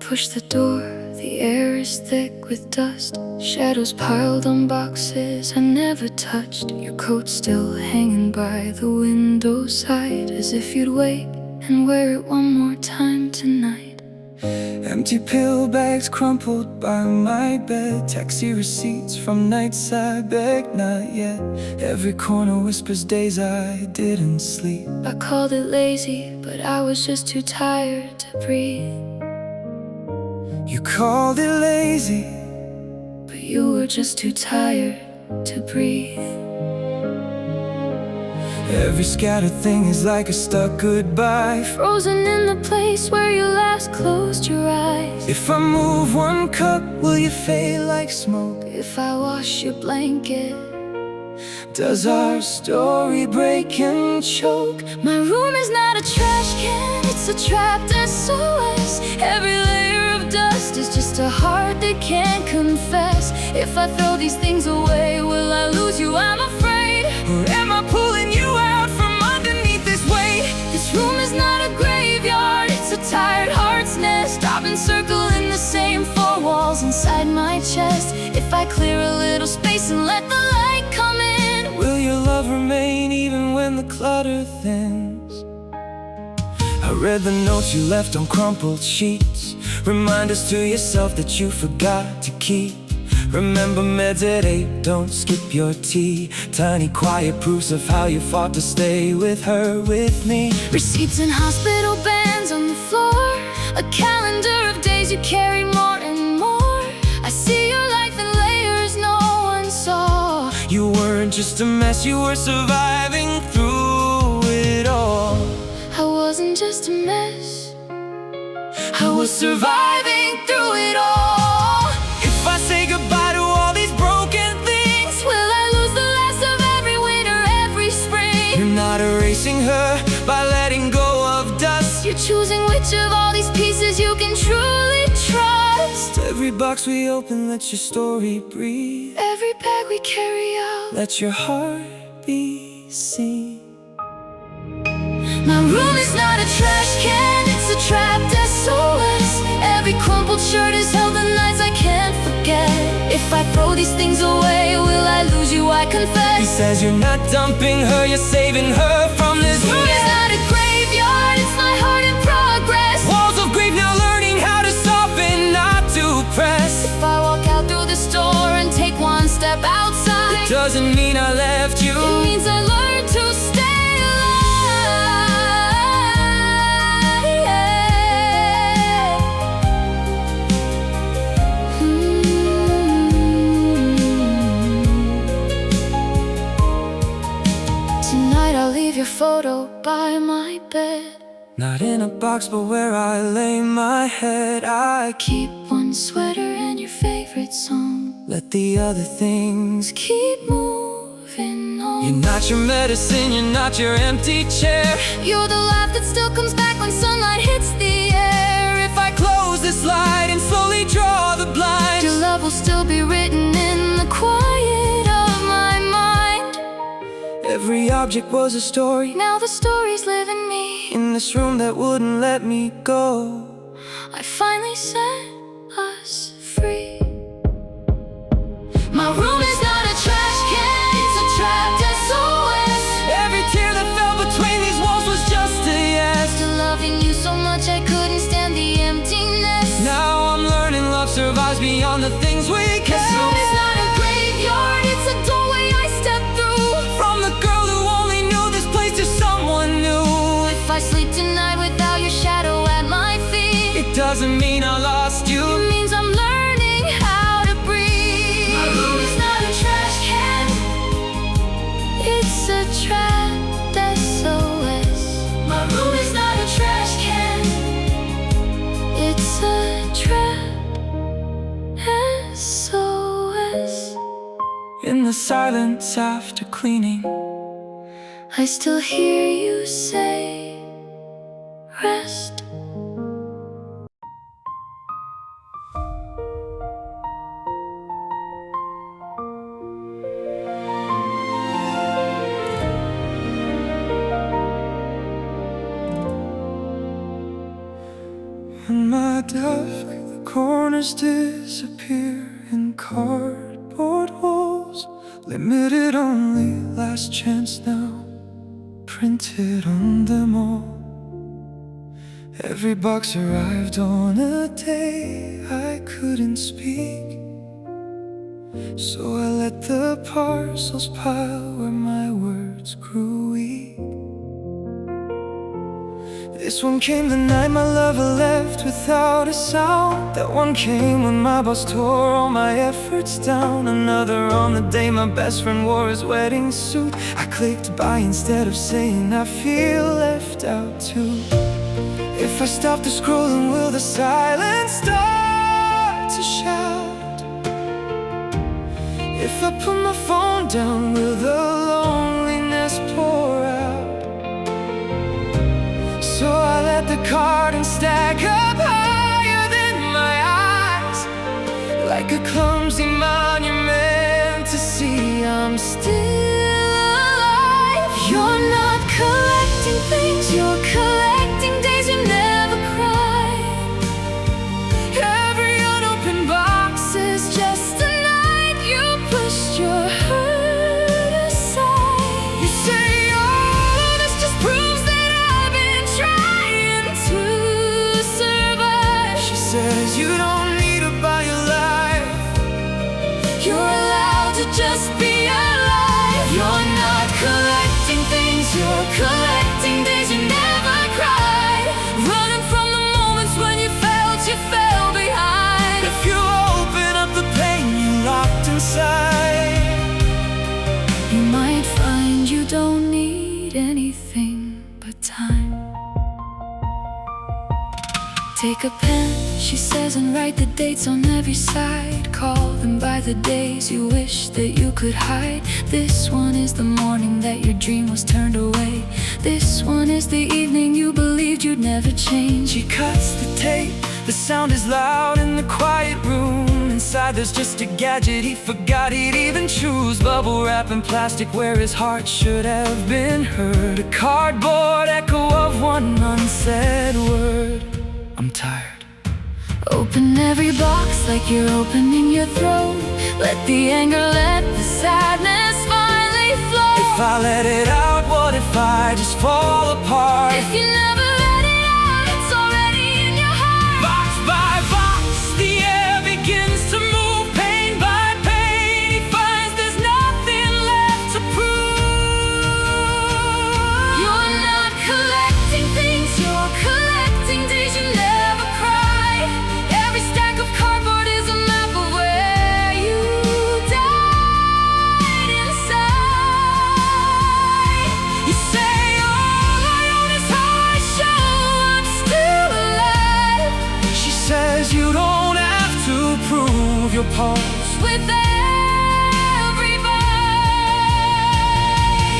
push the door, the air is thick with dust. Shadows piled on boxes I never touched. Your coat still hanging by the window side, as if you'd wait and wear it one more time tonight. Empty pill bags crumpled by my bed. Taxi receipts from nights I begged not yet. Every corner whispers days I didn't sleep. I called it lazy, but I was just too tired to breathe. You called it lazy, but you were just too tired to breathe. Every scattered thing is like a stuck goodbye, frozen in the place where you last closed your eyes. If I move one cup, will you fade like smoke? If I wash your blanket, does our story break and choke? My room is not a trash can, it's a trapped SOS. Every layer of dust is just a heart that can't confess. If I throw these things away, will I lose you? I'm afraid. Or am I pulling you out from underneath this weight? This room is not a graveyard, it's a tired heart's nest. I've been circling the same four walls inside my chest. If I clear a little space and let the light come in, will your love remain even when the clutter thins? I read the notes you left on crumpled sheets, reminders to yourself that you forgot to keep. Remember meds at 8, don't skip your tea. Tiny quiet proofs of how you fought to stay with her, with me. Receipts and hospital bands on the floor, a calendar of days you carried more and more. I see your life in layers no one saw. You weren't just a mess, you were surviving through it all. I wasn't just a mess, I was surviving through it all. If I say goodbye to all these broken things, will I lose the last of every winter, every spring? you're not erasing her by letting go of dust. You're choosing which of all these pieces you can truly trust. Every box we open, let your story breathe. Every bag we carry out, let your heart be seen. My room is not a trash can, it's a trapped SOS. Every crumpled shirt is held in nights I can't forget. If I throw these things away, will I lose you? I confess. He says you're not dumping her, you're saving her from this room is not a graveyard, it's my heart in progress. Walls of grief now learning how to soften, not to press. If I walk out through this door and take one step outside, it doesn't mean I left you, it means I learned to stay. Your photo by my bed, not in a box but where I lay my head. I keep one sweater and your favorite song, let the other things keep moving on. You're not your medicine, you're not your empty chair. You're the laugh that still comes back when sunlight hits the air. If I close this light and slowly draw the blinds, your love will still be written in the quiet of my mind. Every object was a story, now the stories live in me. In this room that wouldn't let me go, I finally set us free. My room is not a trash can, it's a trapped SOS. Every tear that fell between these walls was just a yes. Still loving you so much I couldn't stand the emptiness. Now I'm learning love survives beyond the things we can. This room is not a graveyard, it's a doorway I step through. From the girl who only knew this place to someone new. If I sleep tonight without your shadow at my feet, it doesn't mean I lost you, it means I'm learning how to breathe. My room is not a trash can, it's a trapped SOS. My room is not a trash can, it's a trapped SOS. in the silence after cleaning, I still hear you say, rest. in my dark corners disappear in cardboard holes. Limited only, last chance now, printed on them all. Every box arrived on a day I couldn't speak, so I let the parcels pile where my words grew weak. This one came the night my lover left without a sound. That one came when my boss tore all my efforts down. Another on the day my best friend wore his wedding suit. I clicked buy instead of saying I feel left out too. If I stop the scrolling, will the silence start to shout? If I put my phone down, will the loneliness pour out? So I let the curtains stack up higher than my eyes, like a clumsy monument to see I'm still alive. You're not collecting things, you're collecting days you never cried. Every unopened box is just a night you pushed your hurt aside. You say all of this just proves that I've been trying to survive. She says you don't need to buy your life, you're allowed to just be alive. You're not collecting things, you're collecting days you never cried. Running from the moments when you felt you fell behind. If you open up the pain you locked inside, you might find you don't need anything but time. Take a pen, she says, and write the dates on every side. Call them by the days you wish that you could hide. This one is the morning that your dream was turned away. This one is the evening you believed you'd never change. She cuts the tape, the sound is loud in the quiet room. Inside there's just a gadget he forgot he'd even choose. Bubble wrap and plastic where his heart should have been heard. A cardboard echo of one unsaid word. I'm tired. Open every box like you're opening your throat. Let the anger, let the sadness finally flow. If I let it out, what if I just fall apart? If you never let it out, it's already in your heart. Box by box, the air begins to move. Pain by pain, he finds there's nothing left to prove. You're not collecting things, you're collecting days you never cried. Every stack of cardboard is a map of where you died inside. You say all I own is how I show I'm still alive. She says you don't have to prove your pulse with every bite.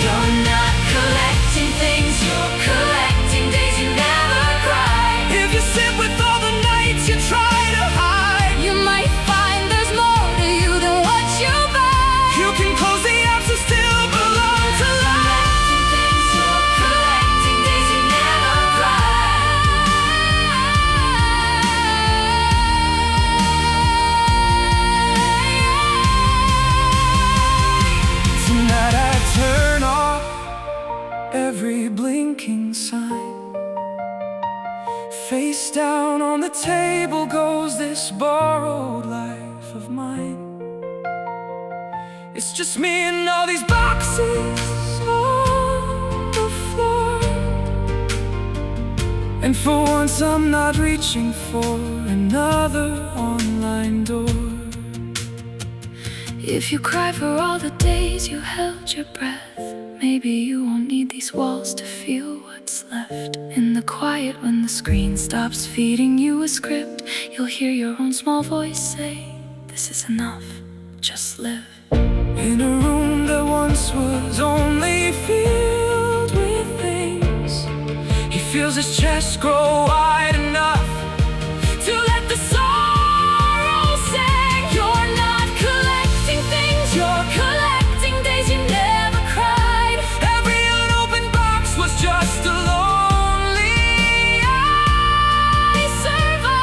You're not collecting things, you're collecting days you never cried. If you sit with all the nights you try to hide, you might find there's more to you than what you buy. You can close the apps and still belong to life. You're collecting days you never cried. Tonight I turn off every blinking sign. Face down on the table goes this borrowed life of mine. It's just me and all these boxes on the floor. And for once I'm not reaching for another online door. If you cry for all the days you held your breath, maybe you won't need these walls to feel what's left. In the quiet when the screen stops feeding you a script, you'll hear your own small voice say, this is enough, just live. In a room that once was only filled with things, he feels his chest grow wide enough to let the sorrow sing. You're not collecting things, you're collecting days you never cried. Every unopened box was just a lonely I survive.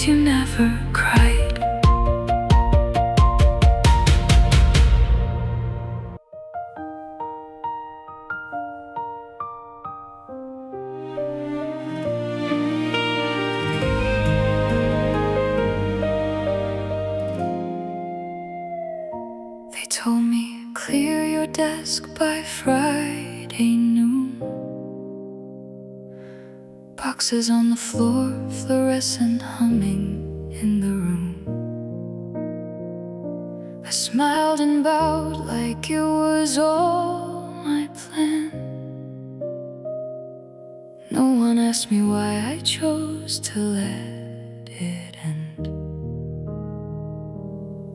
days you never cried. They told me, clear your desk by Friday noon. Boxes on the floor, fluorescent humming in the room. I smiled and bowed like it was all my plan. No one asked me why I chose to let it end.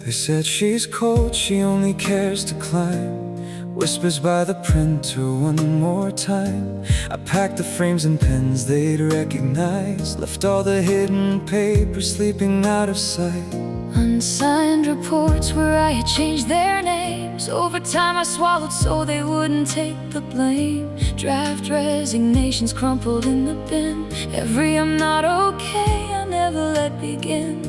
They said she's cold, she only cares to climb. Whispers by the printer one more time. I packed the frames and pens they'd recognize. Left all the hidden papers sleeping out of sight. Unsigned reports where I had changed their names. Over time I swallowed so they wouldn't take the blame. Draft resignations crumpled in the bin. Every I'm not okay I never let begin.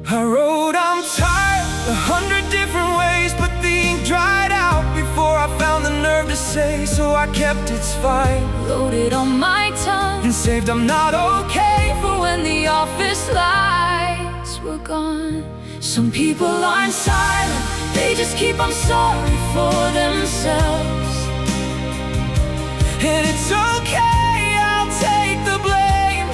I wrote I'm tired 100 different ways, but the ink dried out before I found the nerve to say. So I kept it's fine Loaded on my tongue and saved I'm not okay for when the office lights were gone. Some people aren't silent, they just keep I'm sorry for themselves. And it's okay, I'll take the blame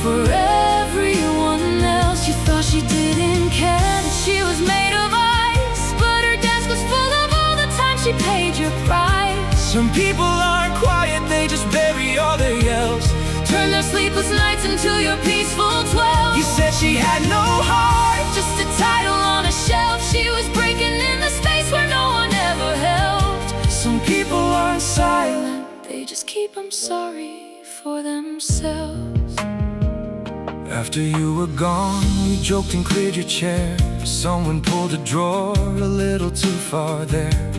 for everyone else. You thought she didn't care, that she was made of ice, but her desk was full of all the time she paid your price. Some people aren't quiet, they just bury all their yells. Turn their sleepless nights into your peaceful 12. You said she had no heart, just a title on a shelf. She was breaking in the space where no one ever helped. Some people aren't silent, they just keep I'm sorry for themselves. After you were gone, we joked and cleared your chair. Someone pulled a drawer a little too far there.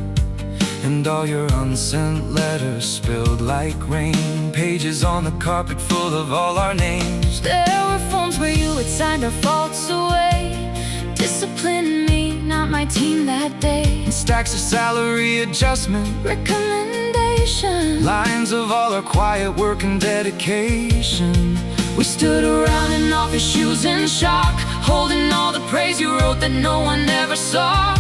And all your unsent letters spilled like rain. Pages on the carpet full of all our names. There were forms where you had signed our faults away. Discipline me, not my team that day. And stacks of salary adjustment recommendation. Lines of all our quiet work and dedication. We stood around in office shoes in shock, holding all the praise you wrote that no one ever saw.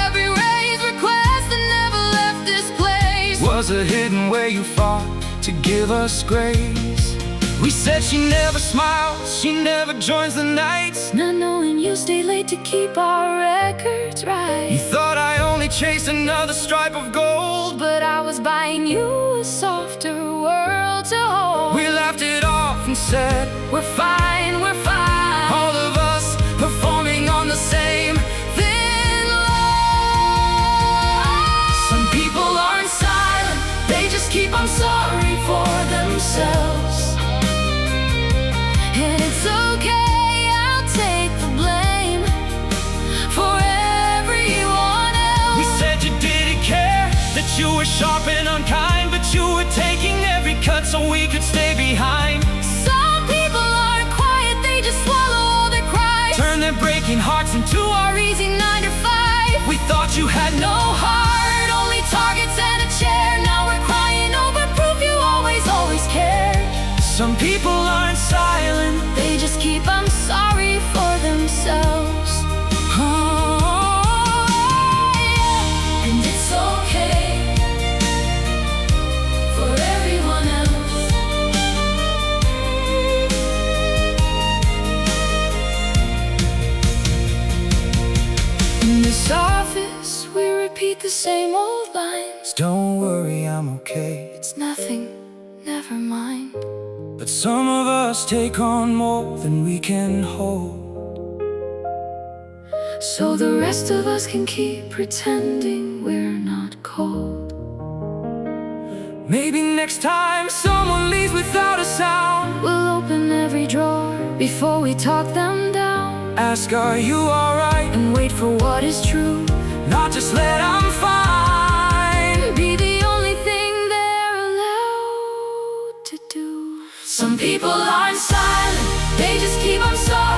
Every raise request that never left this place was a hidden way you fought to give us grace. We said she never smiles, she never joins the nights, not knowing you stay late to keep our records right. You thought I only chased another stripe of gold, but I was buying you a softer world to hold. We laughed it off and said, we're fine, we're fine. All of us performing on the same thin line. Some people aren't silent, they just keep I'm sorry for themselves. And it's okay, I'll take the blame for everyone else. We said you didn't care, that you were sharp and unkind, but you were taking every cut so we could stay behind. Some people aren't quiet, they just swallow all their cries. Turn their breaking hearts into our easy 9 to 5. We thought you had no heart, only targets and a chair. Now we're crying over proof you always cared. Some people aren't silent, they just keep I'm sorry for themselves. And it's okay for everyone else. In this office we repeat the same old lines. Don't worry, I'm okay, it's nothing, never mind. But some of us take on more than we can hold, so the rest of us can keep pretending we're not cold. Maybe next time someone leaves without a sound, we'll open every drawer before we talk them down. Ask, are you alright? And wait for what is true, not just let I'm fine be the only thing they're allowed to do. Some people aren't silent, they just keep I'm sorry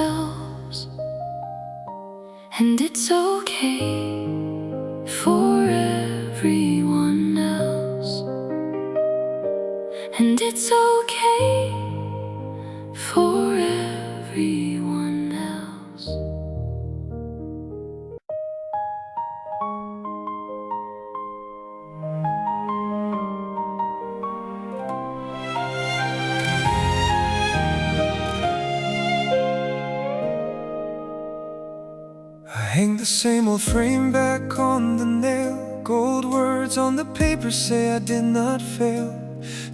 ourselves. And it's okay for everyone else. And it's okay for everyone else. I hang the same old frame back on the nail. Gold words on the paper say I did not fail.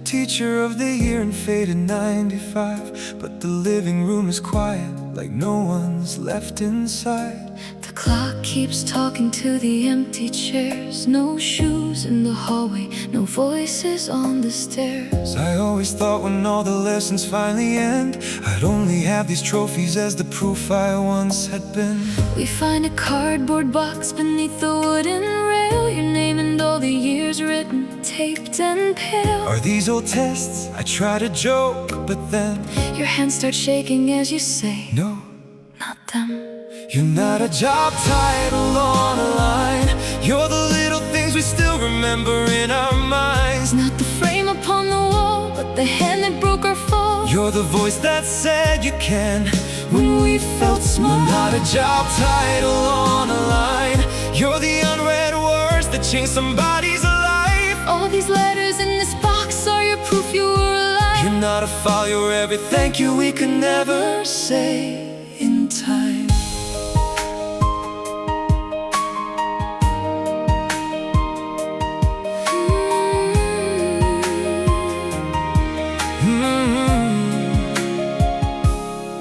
Teacher of the year in faded 95. But the living room is quiet, like no one's left inside. The clock keeps talking to the empty chairs. No shoes in the hallway, no voices on the stairs. I always thought when all the lessons finally end, I'd only have these trophies as the proof I once had been. We find a cardboard box beneath the wooden rail. Your name and all the years written, taped and pale. Are these old tests? I try to joke, but then your hands start shaking as you say, no, not them. you're not a job title on a line. You're the little things we still remember in our minds. Not the frame upon the wall, but the hand that broke our fall. You're the voice that said you can when we felt small. You're not a job title on a line. You're the unread words that changed somebody's life. All these letters in this box are your proof you were alive. You're not a file, you're every thank you we could never say in time.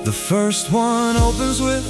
The first one opens with,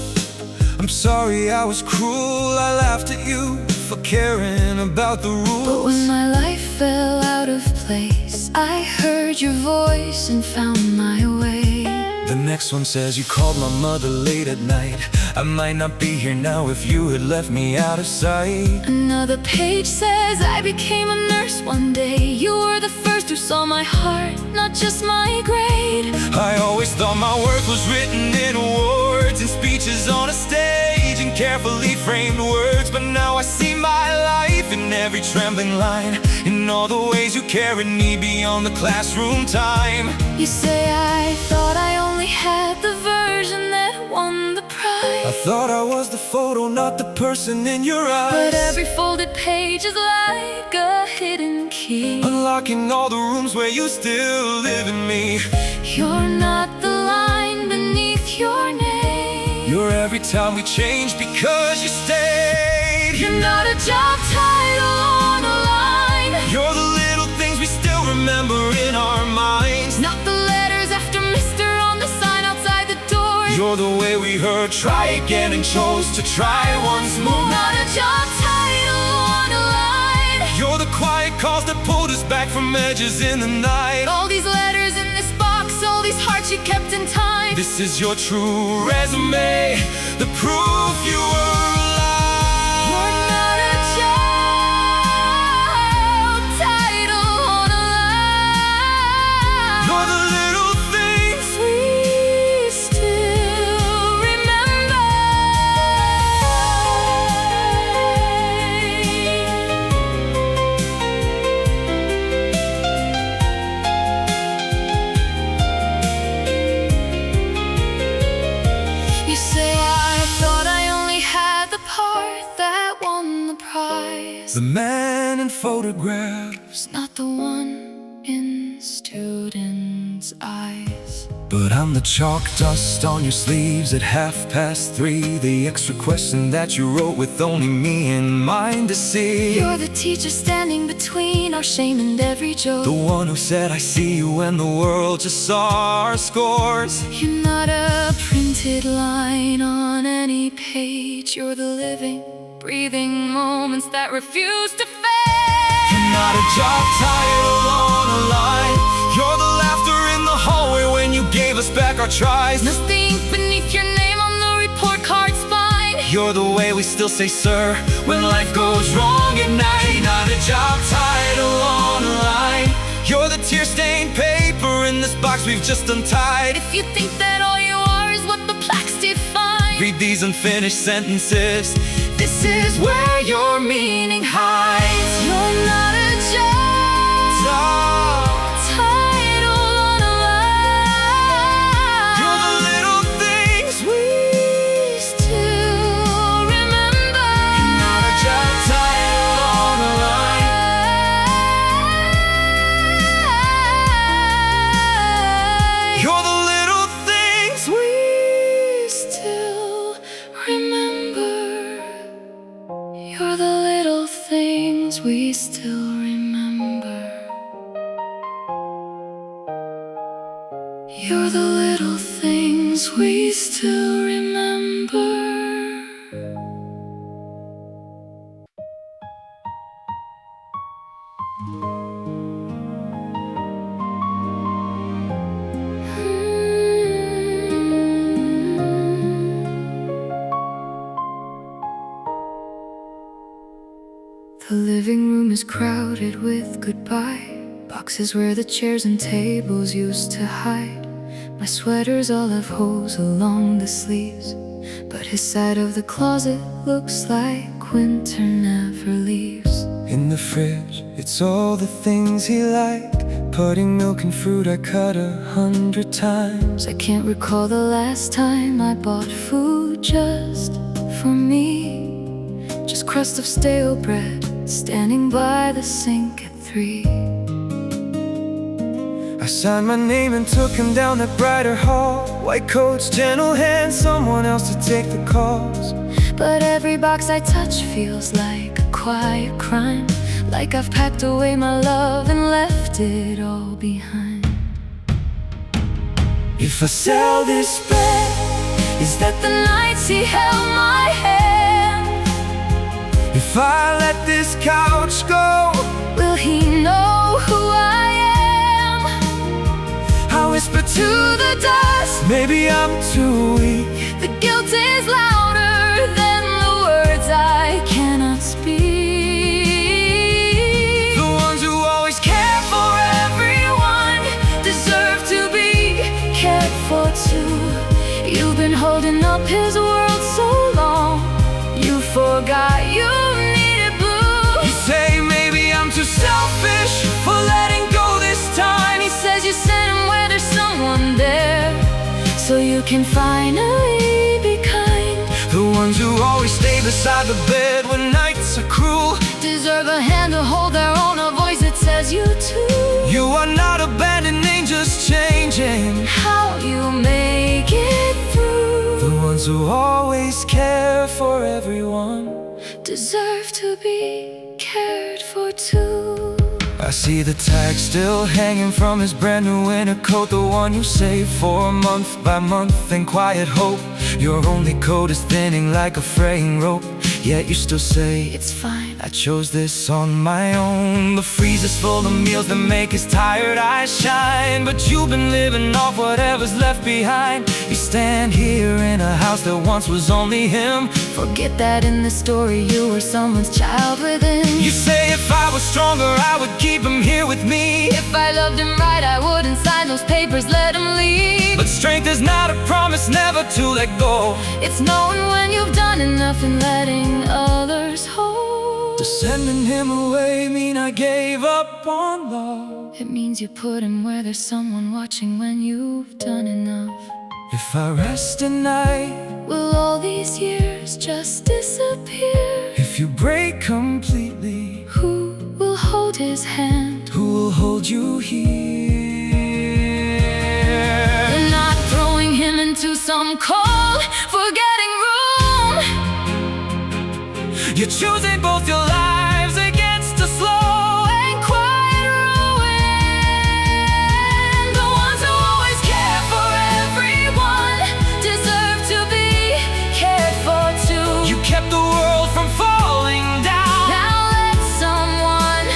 I'm sorry I was cruel. I laughed at you for caring about the rules. But when my life fell out of place, I heard your voice and found my way. The next one says, you called my mother late at night. I might not be here now if you had left me out of sight. Another page says, I became a nurse one day. You were the first who saw my heart, not just my grade. I always thought my worth was written in awards and speeches on a stage and carefully framed words. But now I see my life in every trembling line, in all the ways you carried me beyond the classroom time. You say I thought I only had the version that won the prize. I thought I was the photo, not the person in your eyes. But every folded page is like a hidden key, unlocking all the rooms where you still live in me. You're not the line beneath your name. You're every time we change because you stayed. You're not a job title on a line. You're the little things we still remember in our minds. Not the letters after Mr. on the sign outside the door. You're the way we heard try again and chose to try once more. Not a job title on a line. You're the quiet calls that pulled us back from edges in the night. All these letters in this box, all these hearts you kept in time. This is your true resume, the proof you were alive. You're not a job title on a line. You're the little things we still remember. You say I thought I only had the part that won the prize. the man in photographs, Not the one in students' eyes. but I'm the chalk dust on your sleeves at 3:30. The extra question that you wrote with only me in mind to see. You're the teacher standing between our shame and every joke. The one who said I see you when the world just saw our scores. You're not a printed line on any page. You're the living, breathing moments that refuse to fade. You're not a job title on a line. You're the laughter in the hallway when you gave us back our tries. Not the ink beneath your name on the report card spine. You're the way we still say sir when life goes wrong at night. Not a job title on a line. You're the tear-stained paper in this box we've just untied. If you think that all you are is what the plaques did Read these unfinished sentences. This is where your meaning hides. You're not a job title on a line. You're the little things we Still remember. You're not a job title on a line. You're the little things we Still remember. You're the little things we still remember. You're the little things we still remember. The living room is crowded with goodbye boxes where the chairs and tables used to hide. My sweaters all have holes along the sleeves, but his side of the closet looks like winter never leaves. In the fridge, it's all the things he liked. Putting milk and fruit I cut 100 times. I can't recall the last time I bought food just for me. Just crust of stale bread standing by the sink at 3. I signed my name and took him down that brighter hall. White coats, gentle hands, someone else to take the calls. But every box I touch feels like a quiet crime, like I've packed away my love and left it all behind. If I sell this bed, Is that the nights he held my hand? if I let this couch go, Will he know who I am? I whisper To the dust, maybe I'm too weak. the guilt is louder than the words I cannot speak. The ones who always care for everyone Deserve to be cared for too. You've been holding up his world so long, you forgot you needed blue. You say maybe I'm too selfish for letting go this time. He says you sent him where there's someone there, so you can finally be kind. The ones who always stay beside the bed when nights are cruel Deserve a hand to hold their own, a voice that says you too. You are not abandoning, just changing. How you make it through. The ones who always care for everyone Deserve to be cared for too. I see the tag still hanging from his brand new winter coat. The one you save for month by month in quiet hope. Your only coat is thinning like a fraying rope, yet you still say, It's fine. I chose this on my own. The freezer's full of meals that make his tired eyes shine, but you've been living off whatever's left behind. You stand here in a house that once was only him. Forget that in the story you were someone's child within. You say if I was stronger I would keep him here with me. If I loved him right, I wouldn't sign those papers, let him leave. But strength is not a promise never to let go. It's knowing when you've done enough and letting others hold. Does sending him away mean I gave up on love? It means you put him where there's someone watching when you've done enough. If I rest at night, Will all these years just disappear? if you break completely, Who will hold his hand? who will hold you here? They're not throwing him into some cold, forgetting room. You're choosing both your lives against a slow And quiet ruin. The ones who always care for everyone Deserve to be cared for too. You kept the world from falling down. Now let someone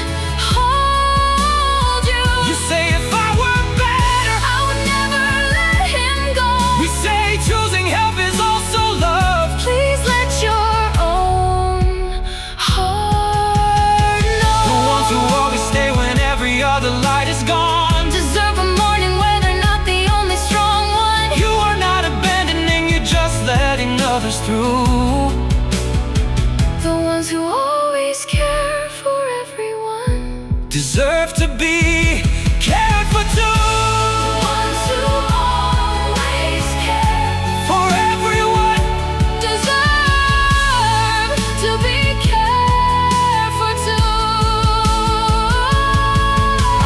hold you. You say if I were better, I would never let him go. we say choosing help is also love. Please let your own heart others through. The ones who always care for everyone Deserve to be cared for too. The ones who always care For everyone. deserve to be cared for too.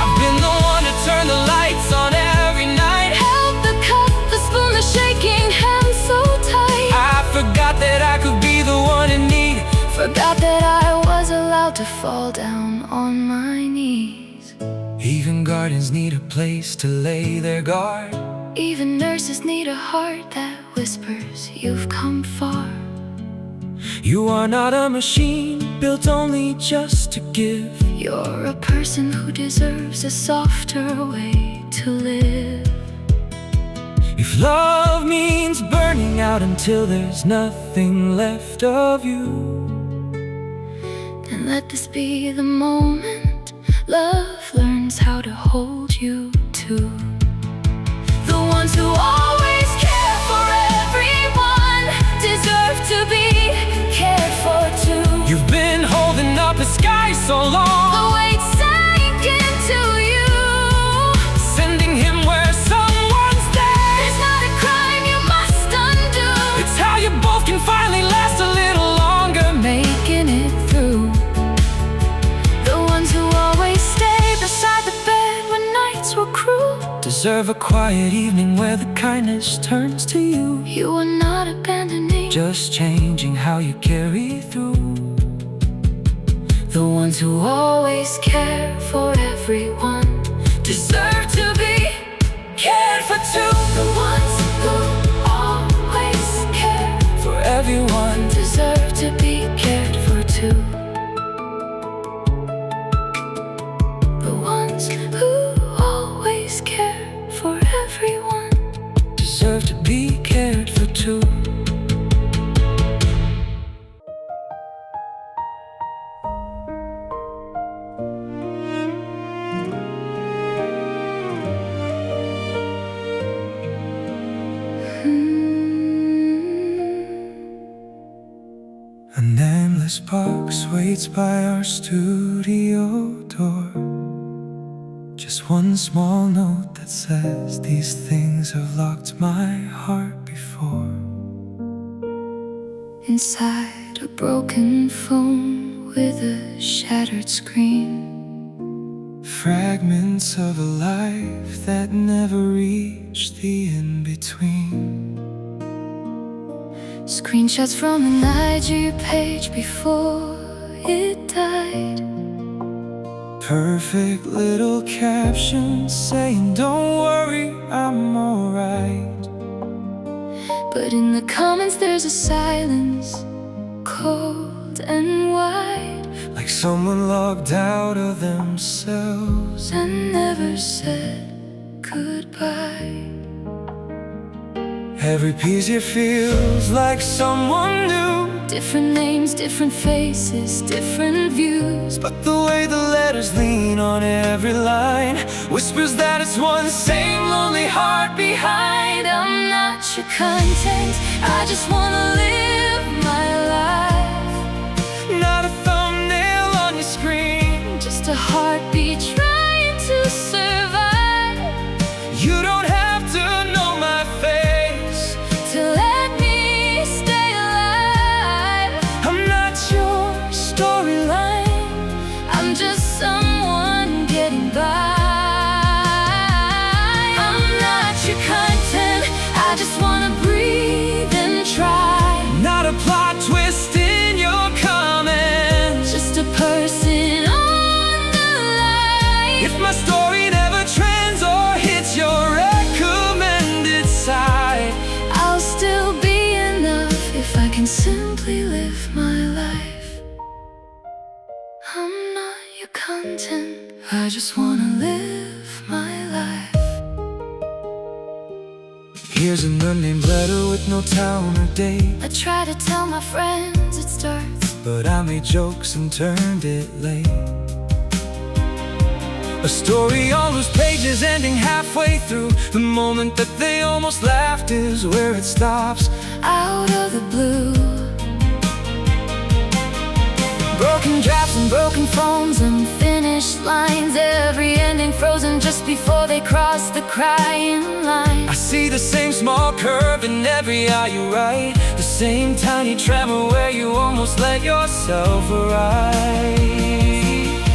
I've been the one to turn the lights on every night. Held the cup, the spoon, the shaking hand so tight. I forgot that I could be the one in need. Forgot that I was allowed to fall down on my knees. Even gardens need a place to lay their guard. Even nurses need a heart that whispers, you've come far. You are not a machine built only just to give. You're a person who deserves a softer way to live. If love means burning out until there's nothing left of you, Then let this be the moment love learns how to hold you too. The ones who always care for everyone deserve to be cared for too. you've been holding up the sky so The long, weight sank into you. sending him where someone's there. It's not a crime you must undo. It's how you both can finally last a little longer, Making it through. The ones who always stay beside the bed when nights were cruel. deserve a quiet evening where the kindness turns to you. You are not abandoning. Just changing how you carry through. The ones who always care for everyone deserve to be cared for too. The ones who always care For everyone. deserve to be cared for too. The ones who always care for everyone Deserve to be cared for too. An endless box waits by our studio door. Just one small note that says these things have locked my heart before. Inside a broken phone with a shattered screen. Fragments of a life that never reached the in-between. Screenshots from an IG page before it died. Perfect little captions saying, don't worry, I'm alright. But in the comments there's a silence, cold and wide, Like someone logged out of themselves. and never said goodbye. Every piece here feels like someone new. Different names, different faces, different views. But the way the letters lean on every line whispers that it's one same lonely heart behind. I'm not your content, I just wanna live my life. Not a thumbnail on your screen. Just a heartbeat trying to survive. You don't have to know my face To let me stay alive. I'm not your Storyline, I'm just someone getting by. I'm not your content, I just wanna breathe and try. Not a plot twist in your comments. Just a person on the line. If my story never trends or hits your recommended site, I'll still be enough if I can simply live my life. I'm not your content, I just wanna live my life. here's an unnamed letter with no town or date. I try to tell my friends it starts, But I made jokes and turned it late. A story on whose pages ending halfway through. The moment that they almost laughed is where it stops. out of the blue. and broken phones, unfinished lines, every ending frozen just before they cross the crying line. I see the same small curve in every eye you write, the same tiny tremor where you almost let yourself arrive.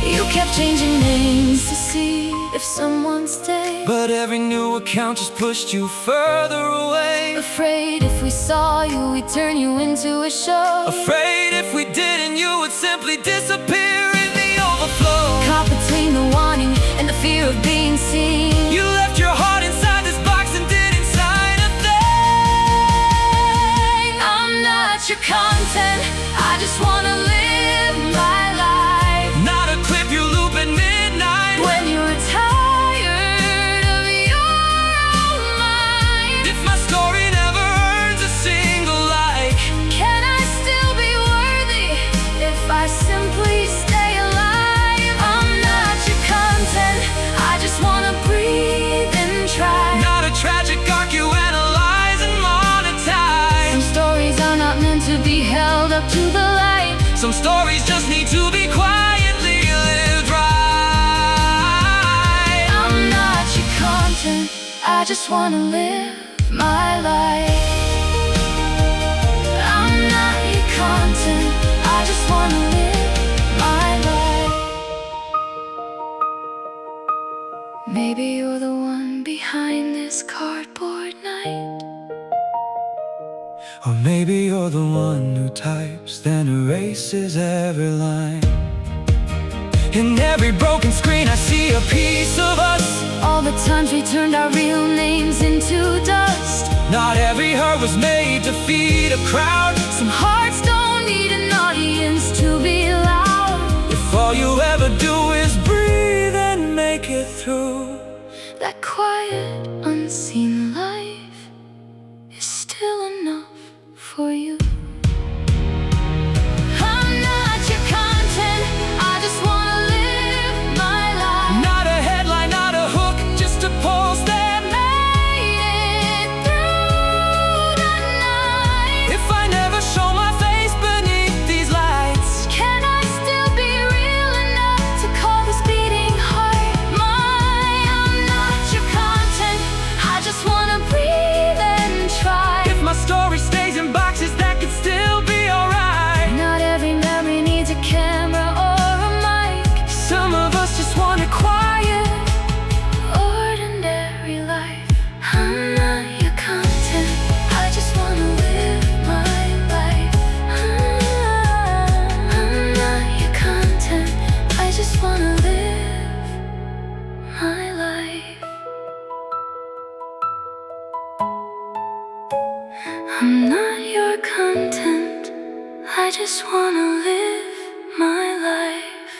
You kept changing names to see if someone stayed, but every new account just pushed you further away. Afraid if we saw you, we'd turn you into a show. Afraid if we didn't, you would simply disappear in the overflow. Caught between the wanting and the fear of being seen. You left your heart inside this box and didn't sign a thing. I'm not your content, I just wanna live my life. Not a clip you loop at midnight when you're tired of your own mind. If my story never earns a single like, can I still be worthy if I simply stay alive? I'm not your content, I just wanna breathe and try. Not a tragic arc you analyze and monetize. Some stories are not meant to be held up to the light. Some stories just need to be quietly lived right. I'm not your content, I just wanna live my life. I'm not your content, I just wanna live my life. Maybe you're the one behind this cardboard night. Or maybe you're the one who types, then erases every line. In every broken screen I see a piece of us. All the times we turned our real names into dust. Not every hurt was made to feed a crowd. Some hearts don't need an audience to be loud. If all you ever do is breathe and make it through, that quiet, unseen life is still enough for you. I'm not your content, I just wanna live my life. Not a headline, not a hook, just a post that made it through the night. If I never show my face beneath these lights, can I still be real enough to call this beating heart mine? I'm not your content, I just wanna breathe and try. if my story stays in boxes, that could still be alright. Not every memory needs a camera or a mic. Some of us just want it quiet. Ordinary life. I'm not your content, I just wanna live my life. I'm not your content, I just wanna live my life. I'm not your content, I just wanna live my life.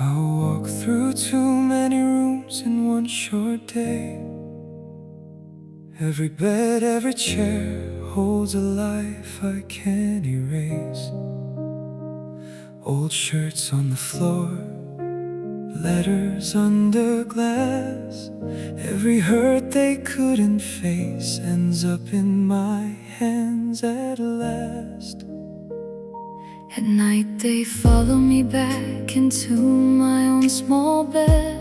I'll walk through too many rooms in one short day. Every bed, every chair holds a life I can't erase. Old shirts on the floor, letters under glass. Every hurt they couldn't face ends up in my hands at last. At night they follow me back into my own small bed.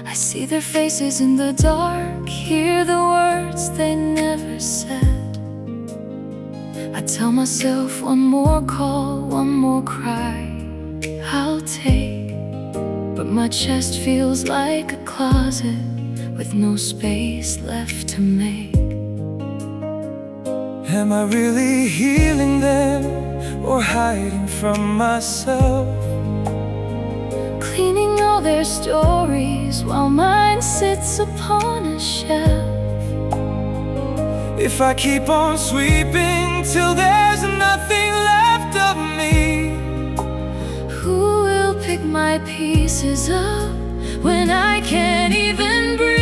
I see their faces in the dark, hear the words they never said. I tell myself one more call, one more cry I'll take. But my chest feels like a closet with no space left to make. Am I really healing them or hiding from myself? Cleaning all their stories while mine sits upon a shelf. If I keep on sweeping till there's nothing left of me, who will pick my pieces up when I can't even breathe?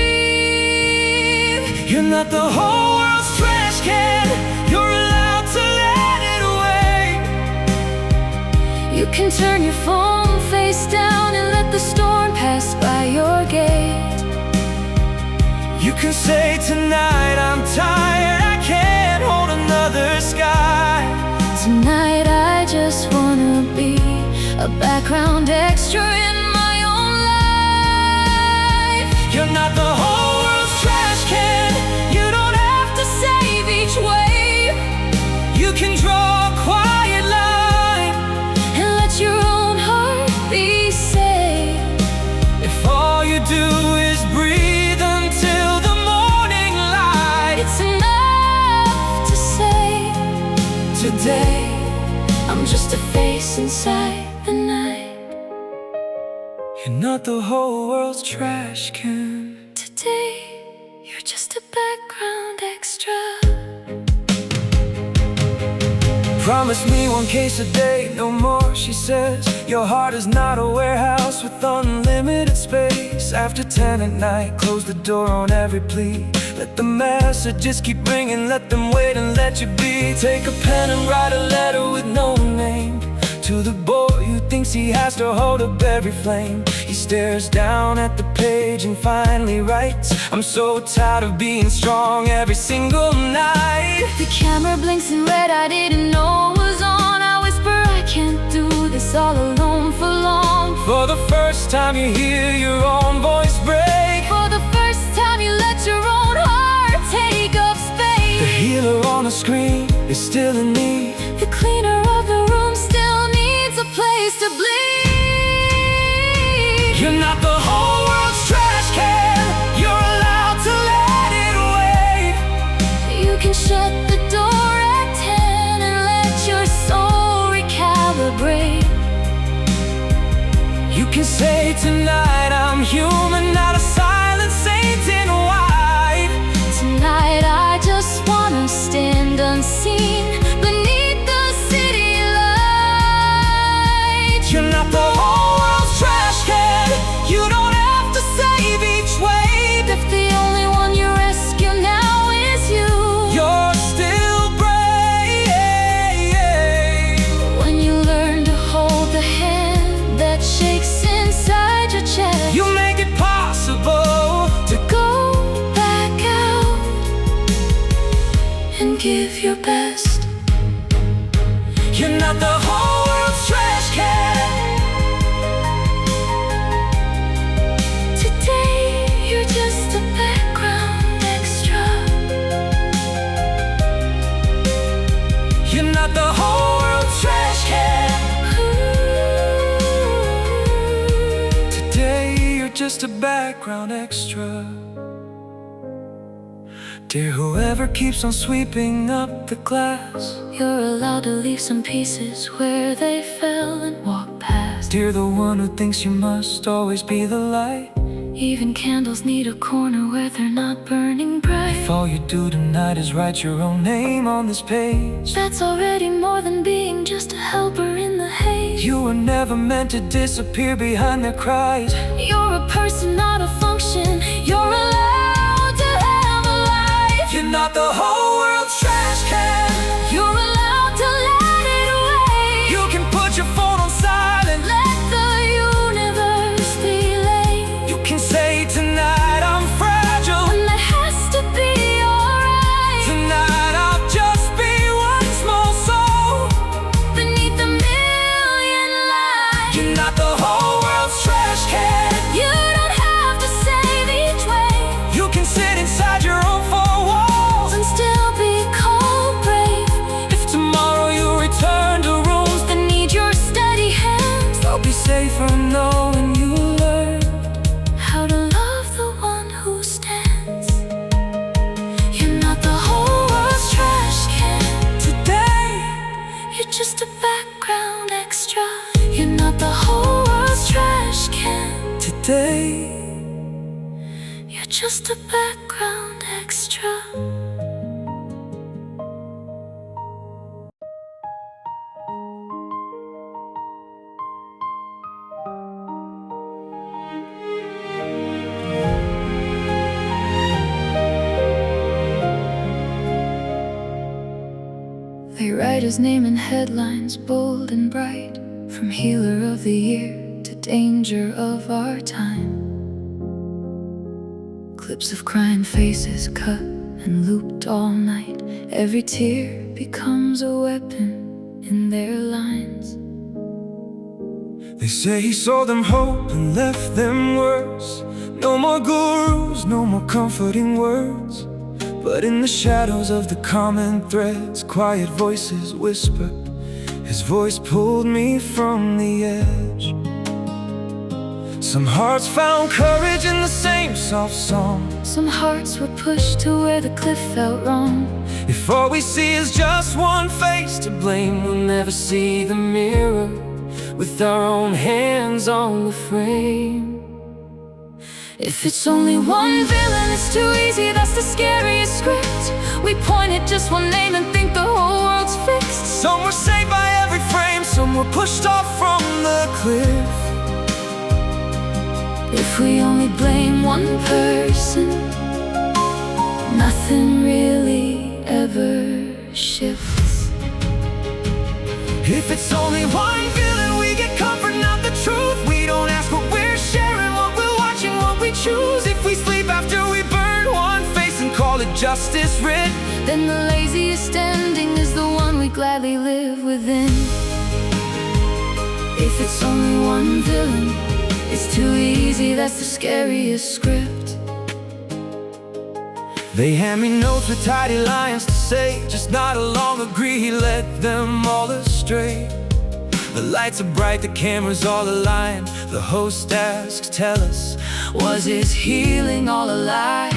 You're not the whole world's trash can, you're allowed to let can turn your phone face down and let the storm pass by your gate. You can say tonight I'm tired, I can't hold another sky. Tonight I just wanna be a background extra in my own life. You're not the whole world's trash can. You don't have to save each wave. You can draw a quiet line And let your own heart be safe. if all you do is breathe until the morning light. It's enough to say, Today I'm just a face inside the night. you're not the whole world's trash can. Today, you're just a background extra. Promise me one case a day, no more, she says. Your heart is not a warehouse with unlimited space. After 10 at night, close the door on every plea. Let the messages keep ringing, let them wait and let you be. Take a pen and write a letter with no name to the boy who thinks he has to hold up every flame. He stares down at the page and finally writes, I'm so tired of being strong every single night. The camera blinks in red, I didn't know was on. I whisper, I can't do this all alone for long. For the first time you hear your own voice break. For the first time you let your own heart take up space. The healer on the screen is still in need. The cleaner of the room still needs a place to bleed. You're not the whole world's trash can. You're allowed to let it wait. You can shut the door at 10 and let your soul recalibrate. You can say tonight I'm human, not a silent saint in white. Tonight I just wanna stand unseen beneath the city lights. You're not the whole world's trash can. You don't have to save each wave. If the only one you rescue now is you, You're still brave. when you learn to hold the hand that shakes inside your chest, You make it possible to go back out and give your best. You're not the whole world's trash can. Today you're just a background extra. You're not the whole world's trash can. Today you're just a background extra. Dear whoever keeps on sweeping up the glass. You're allowed to leave some pieces where they fell and walk past. Dear the one who thinks you must always be the light. Even candles need a corner where they're not burning bright. If all you do tonight is write your own name on this page, That's already more than being just a helper in the haze. you were never meant to disappear behind their cries. You're a person, not a function. You're allowed to have a life. You're not the whole world's trash can. You're allowed to let it away. You can put your phone on silent. Let the universe be late. You can say tonight I'm fragile. And that has to be alright. Tonight I'll just be one small soul Beneath a million lights. You're not the whole world's trash can. You don't have to save each way. You can sit inside your own four walls. And still be cold brave. If tomorrow you return to rooms That need your steady hands. I'll be safer knowing you learned How to love the one who stands. You're not the whole world's trash can. today. You're just a background extra. You're not the whole world's trash can. Today You're just a background extra. They write his name in headlines, bold and bright. from healer of the year to danger of our time. Clips of crying faces cut and looped all night. Every tear becomes a weapon in their lines. They say he sold them hope and left them worse. No more gurus, no more comforting words. But in the shadows of the common threads, quiet voices whisper. His voice pulled me from the edge. Some hearts found courage in the same soft song. Some hearts were pushed to where the cliff felt wrong. If all we see is just one face to blame, we'll never see the mirror with our own hands on the frame. If it's only one villain, it's too easy, that's the scariest script. We point at just one name and think the whole world's fixed. Some were saved by every frame, some were pushed off from the cliff. If we only blame one person, nothing really ever shifts. If it's only one villain, we get comfort, not the truth. We don't ask what we're sharing, what we're watching, what we choose. If we sleep after we burn one face and call it justice writ, then the laziest ending is the one we gladly live within. If it's only one villain, it's too easy, that's the scariest script. They hand me notes with tidy lines to say, just nod along, agree, he led them all astray. The lights are bright, the cameras all aligned. The host asks, tell us, was his healing all a lie?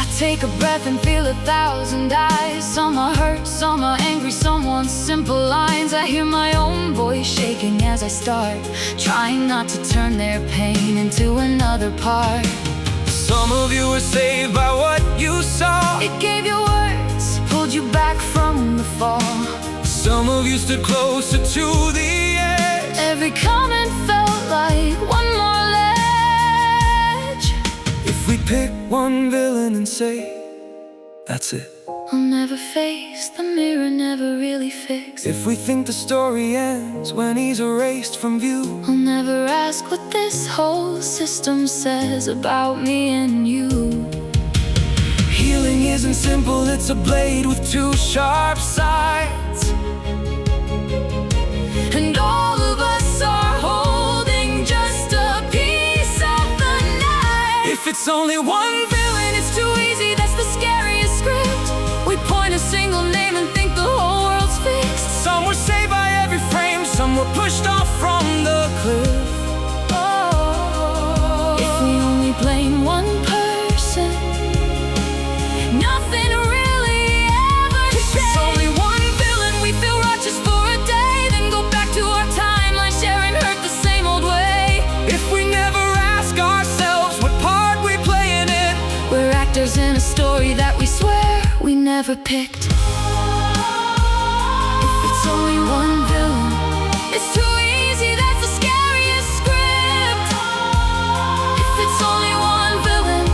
I take a breath and feel 1,000 eyes. Some are hurt, some are angry, some want simple lines. I hear my own voice shaking as I start, trying not to turn their pain into another part. some of you were saved by what you saw. It gave you words, pulled you back from the fall. Some of you stood closer to the edge. Every comment felt like one more ledge. If we pick one villain and say, that's it, I'll never face the mirror, never really fix. if we think the story ends when he's erased from view, I'll never ask what this whole system says about me and you. healing isn't simple, it's a blade with two sharp sides. And all of us are holding just a piece of the night. If it's only one villain, It's too easy, that's the scariest script. We point a single name and think the whole world's fixed. some were saved by every frame, some were pushed off from the cliff. Oh, if we only blame one person, nothing really ever If it's only one villain, we feel righteous for a day, then go back to our timeline, sharing hurt the same old way. If we never ask ourselves what part we play in it, We're actors in a story that we swear we never picked. If it's only one villain, it's too easy, that's the scariest script. If it's only one villain,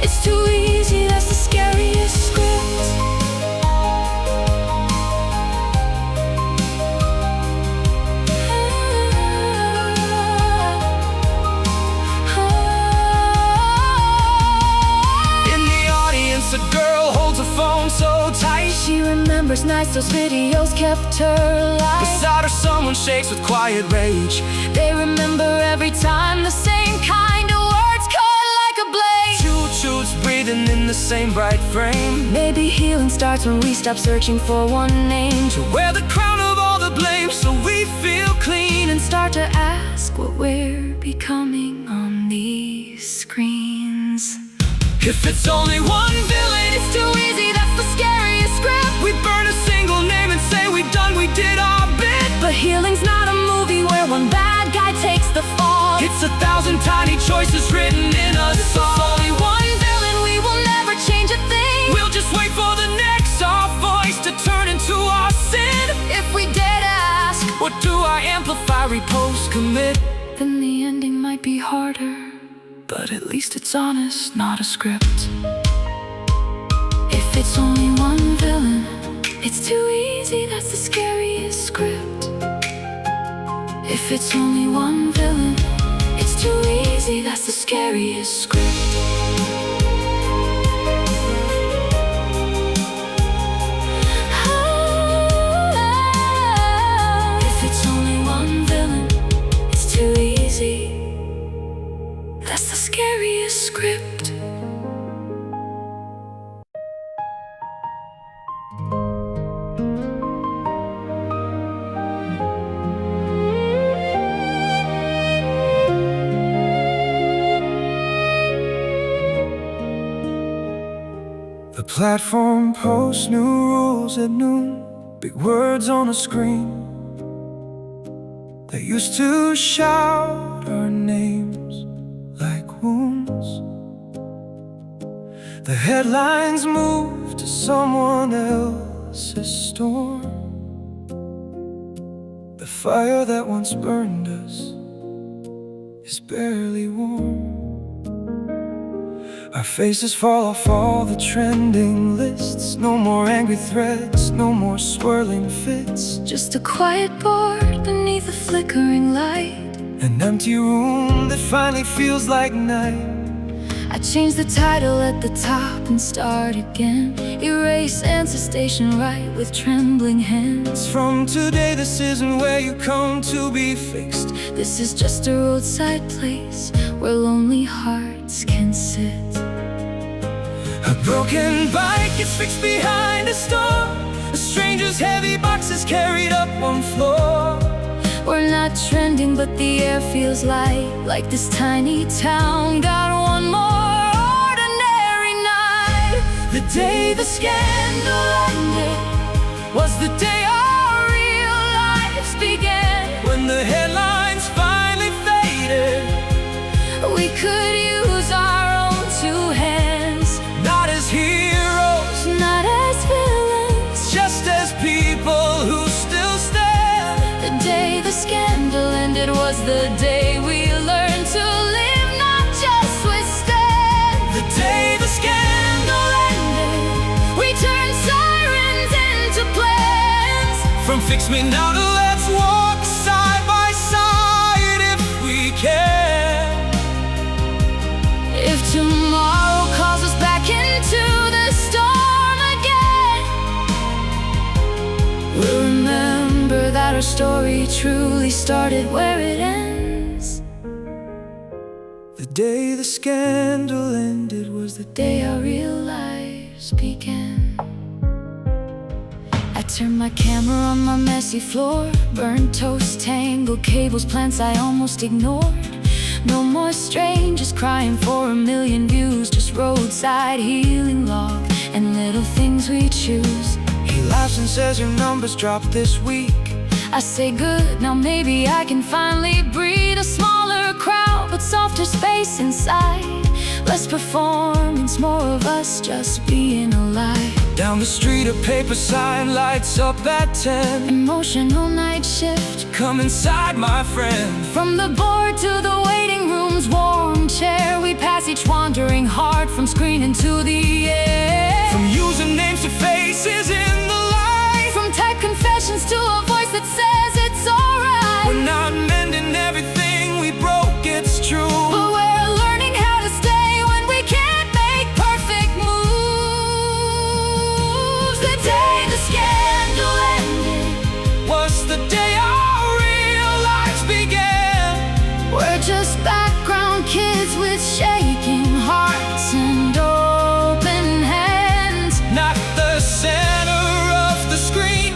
it's too easy, that's the scariest script. in the audience a girl holds a phone so tight. She remembers nights those videos kept her alive. Beside her someone shakes with quiet rage. They remember every time the same kind of words cut like a blade. Choo-choo's breathing in the same bright frame. Maybe healing starts when we stop searching for one name To wear the crown of all the blame so we feel clean and start to ask what we're becoming on these screens. If it's only one villain, It's too easy, that's the scariest script. we burn a single name and say we've done, we did our bit. But healing's not a movie where one bad guy takes the fall. It's 1,000 tiny choices written in a If song. it's only one villain, we will never change a thing. We'll just wait for the next soft voice to turn into our sin. If we dare to ask, What do I amplify, repost, commit? then the ending might be harder, But at least it's honest, not a script. if it's only one villain, it's too easy, that's the scariest script. If it's only one villain, it's too easy, that's the scariest script. If it's only one villain, it's too easy, that's the scariest script. The platform posts new rules at noon, big words on a screen. They used to shout our names like wounds. The headlines moved to someone else's storm. The fire that once burned us is barely warm. Our faces fall off all the trending lists. No more angry threats, no more swirling fits. Just a quiet board beneath a flickering light. An empty room that finally feels like night. I change the title at the top and start again. Erase answer station right with trembling hands. From today, this isn't where you come to be fixed. This is just a roadside place where lonely hearts can sit. A broken bike gets fixed behind a store. A stranger's heavy boxes carried up one floor. We're not trending, but the air feels light, like this tiny town got one more ordinary night. The day the scandal ended was the day our real lives began. When the headlines finally faded, We could use our own two hands, not as heroes, not as villains. just as people who still stand. The day the scandal ended was the day we learned to live, not just withstand. The day the scandal ended, We turned sirens into plans. from fix me now to let's walk side by side if we can. If tomorrow calls us back into the storm again, we'll remember that our story truly started where it ends. The day the scandal ended was the Day our real lives began. I turned my camera on my messy floor. Burnt toast, tangled cables, plants I almost ignored. No more strangers crying for a million views, just roadside healing log and little things we choose. He laughs and says your numbers dropped this week. I say good, now maybe I can finally breathe. A smaller crowd, but softer space inside. Less performance, more of us just being alive. Down the street a paper sign lights up at 10. Emotional night shift. Come inside, my friend. From the board to the waiting room's warm chair, we pass each wandering heart from screen into the air. From usernames to faces in the light. From typed confessions to a voice that says it's alright. We're not mending everything we broke, it's true. But we're learning how to stay when we can't make perfect moves. The day the scandal ended Was the day our real lives began. We're just background kids with shaking hearts and open hands. Not the center of the screen,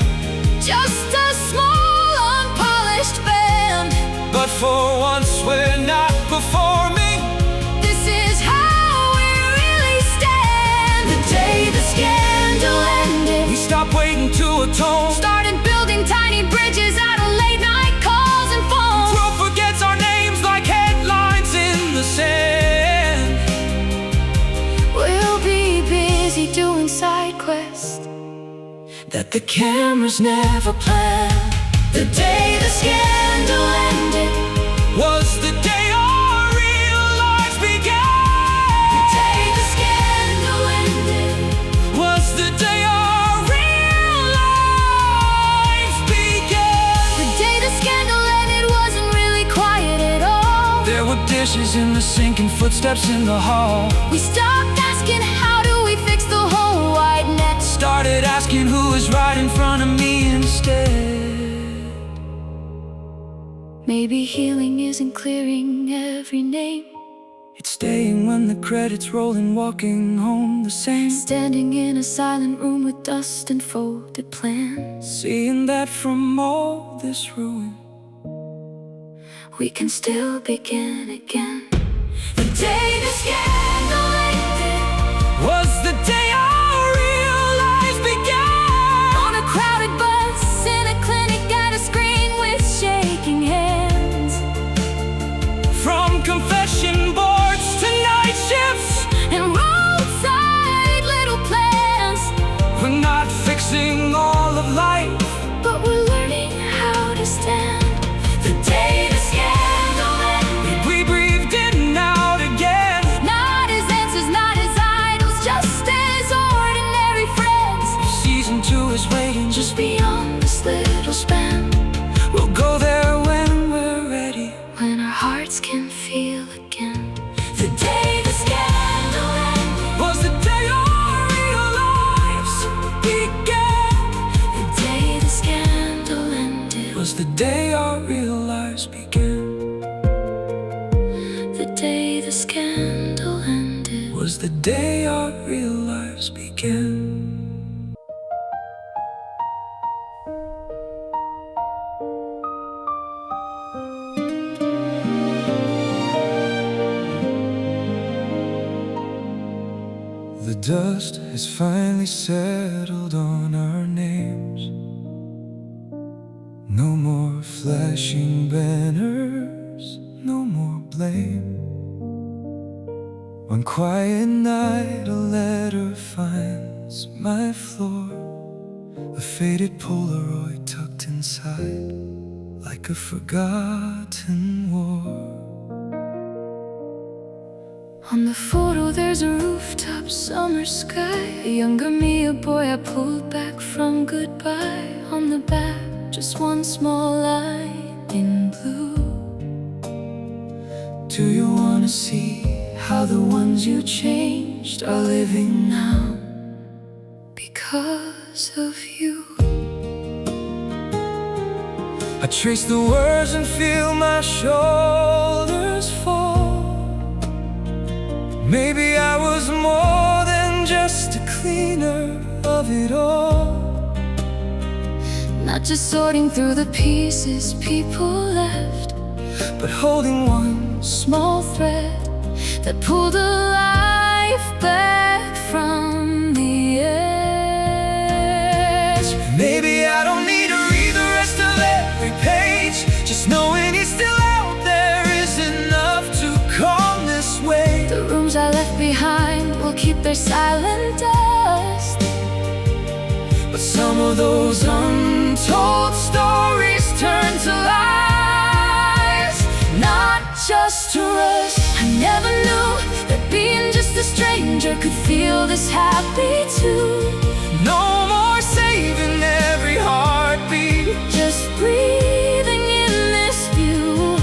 Just a small unpolished band. but for once we're not performing. This is how we really stand. The day the scandal ended, We stopped waiting to atone. started building tiny bridges out of late night calls and phones. World forgets our names like headlines in the sand. We'll be busy doing side quests That the cameras never planned. the day the scandal ended. Was the day our real lives began. The day the scandal ended. Was the day our real lives began. The day the scandal ended was dishes in the sink and footsteps in the hall. We stopped asking how do we fix the whole wide net. Started asking who was right in front of me instead. Maybe healing isn't clearing every name. It's staying when the credits roll and walking home the same. Standing in a silent room with dust and folded plans. Seeing that from all this ruin, we can still begin again. The day the scandal ended was the day our real lives began. on a crowded bus in a clinic at a screen with shaking hands. From confession boards to night shifts And roadside little plans. we're not fixing all of life, But we're learning how to stand. The day the scandal ended, we breathed in and out again. not as answers, not as idols, just as ordinary friends. Season 2 is waiting, just Just beyond this little span, we'll go there when we're ready. when our hearts can feel again. The day the scandal ended Was the day our real lives began. the day the scandal ended Was the day our real lives began. the day the scandal ended. Was the day our real lives began. The dust has finally settled on our names. No more flashing banners, no more blame. One quiet night a letter finds my floor, a faded Polaroid tucked inside like a forgotten war. On the photo there's a rooftop summer sky. A younger me, a boy I pulled back from goodbye. On the back, just one small line in blue. Do you wanna see how the ones you changed are living now? Because of you. I trace the words and feel my shoulders fall. Maybe I was more than just a cleaner of it all. Not just sorting through the pieces people left, But holding one, small thread that pulled the life back from the edge. maybe I don't need to read the rest of every page. Just knowing he's still out there is enough to calm this way. The rooms I left behind will keep their silent dust. But some of those untold stories turn to lies, Not just to us. I never knew that being just a stranger could feel this happy too. no more saving every heartbeat. Just breathing in this view.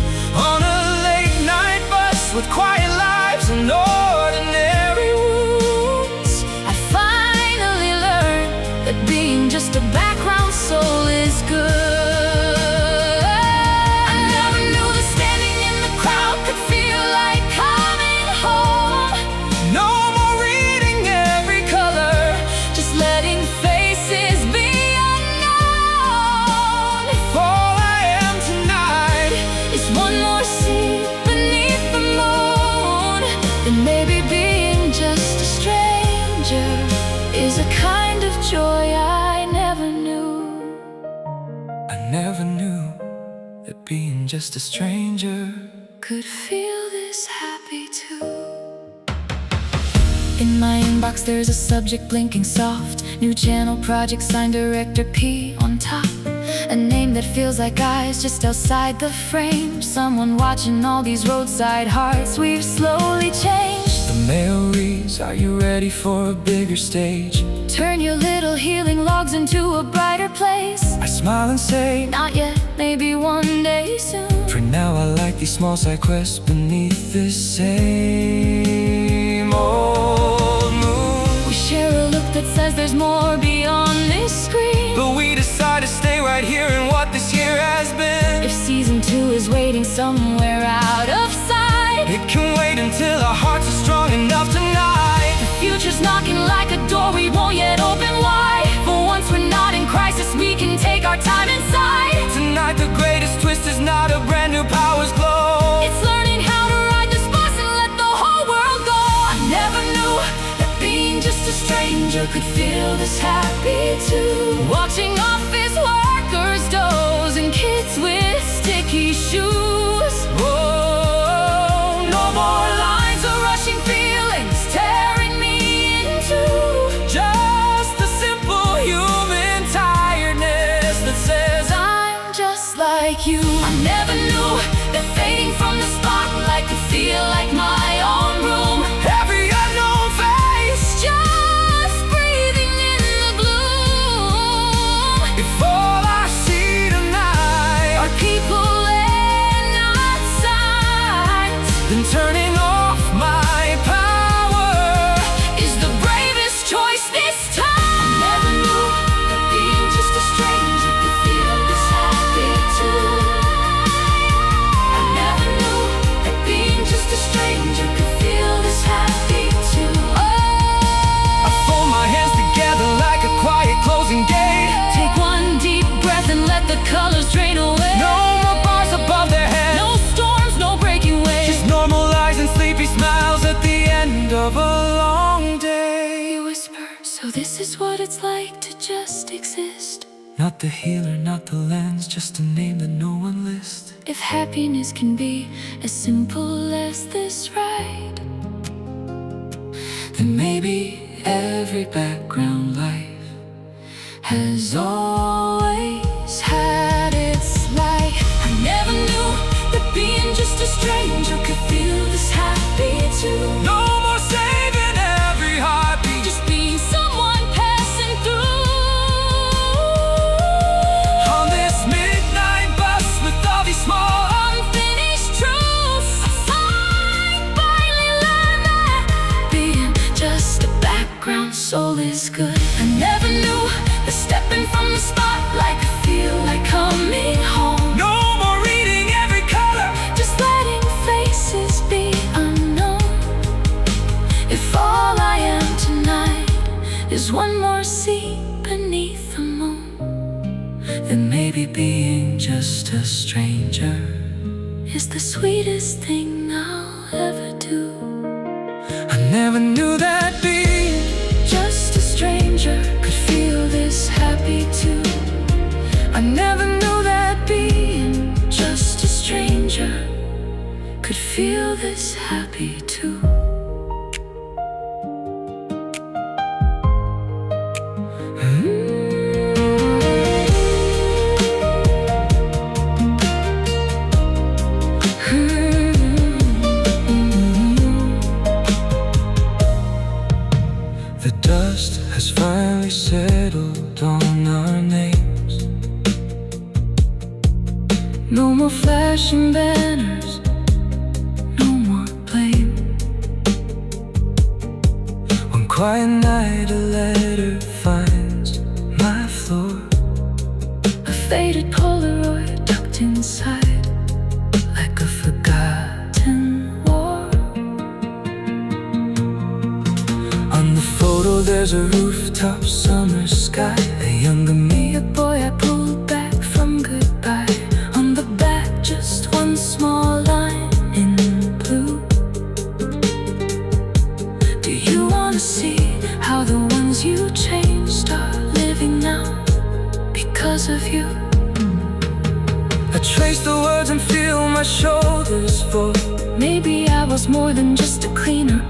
On a late night bus with quiet lives and ordinary wounds, I finally learned that being just a background soul is good. I never knew that standing in the crowd could feel like coming home. no more reading every color. Just letting faces be unknown. All I am tonight It's one more seat beneath the moon. And maybe being just a stranger is a kind of joy I never knew. I never knew that being just a stranger Could feel this happy too. In my inbox there's a subject blinking soft. New channel project signed director P on top. A name that feels like eyes just outside the frame. Someone watching all these roadside hearts we've slowly changed. The mail reads, are you ready for a bigger stage? Turn your little healing logs into a brighter place. I smile and say, Not yet, maybe one day soon. for now I like these small side quests beneath this same old moon. We share a look that says there's more beyond this screen, but we decide to stay right here in what this year has been. If season 2 is waiting somewhere out of sight, it can wait until our hearts are strong enough tonight. The future's knocking like a door we won't yet open wide. For once we're not in crisis, we can take our time inside. Tonight the greatest twist is not a brand new power's glow. It's learning how to ride this bus and let the whole world go. I never knew that being just a stranger could feel this happy too. Watching office workers doze and kids with sticky shoes. Oh, no more Lines of rushing feelings tearing me in two. just a simple human tiredness that says I'm just like you. I never knew that fading from the spotlight could feel like my own room. every unknown face. Just breathing in the gloom. If all I see tonight Are people and not signs, then turning off my power is the bravest choice this time. I never knew that being just a stranger could feel this happy too. I never knew that being just a stranger could feel this happy too. I fold my hands together like a quiet closing gate. Take one deep breath and let the colors drain away. No more bars above their heads. No storms, no breaking waves. Just normal eyes and sleepy smiles at the end of a long day. You whisper, so this is what it's like to just exist. Not the healer, not the lens, just a name that no one lists. If happiness can be as simple as this ride, Then maybe every background life has always had its light. I never knew that being just a stranger could feel this happy too. no more saving every heartbeat. Just being someone passing through. On this midnight bus with all these small Unfinished truths, I finally learned that being just a background soul is good. I never knew that stepping from the spotlight could feel like coming home. no more reading every color. Just letting faces be unknown. If all I am tonight is one more seat beneath the moon, Then maybe being just a stranger is the sweetest thing I'll ever do. I never knew that being Just a stranger could feel this happy too. I never knew that being Just a stranger could feel this happy too. The dust has finally settled on our names. No more flashing banners, no more blame. One quiet night a letter finds my floor. A faded Polaroid tucked inside like a forgotten war. On the photo there's a rooftop summer sky. A younger me, A boy I pulled back from goodbye. On the back just one small line in blue. Do you wanna see how the ones you changed are living now because of you? I trace the words and feel my shoulders fall. Maybe I was more than just a cleaner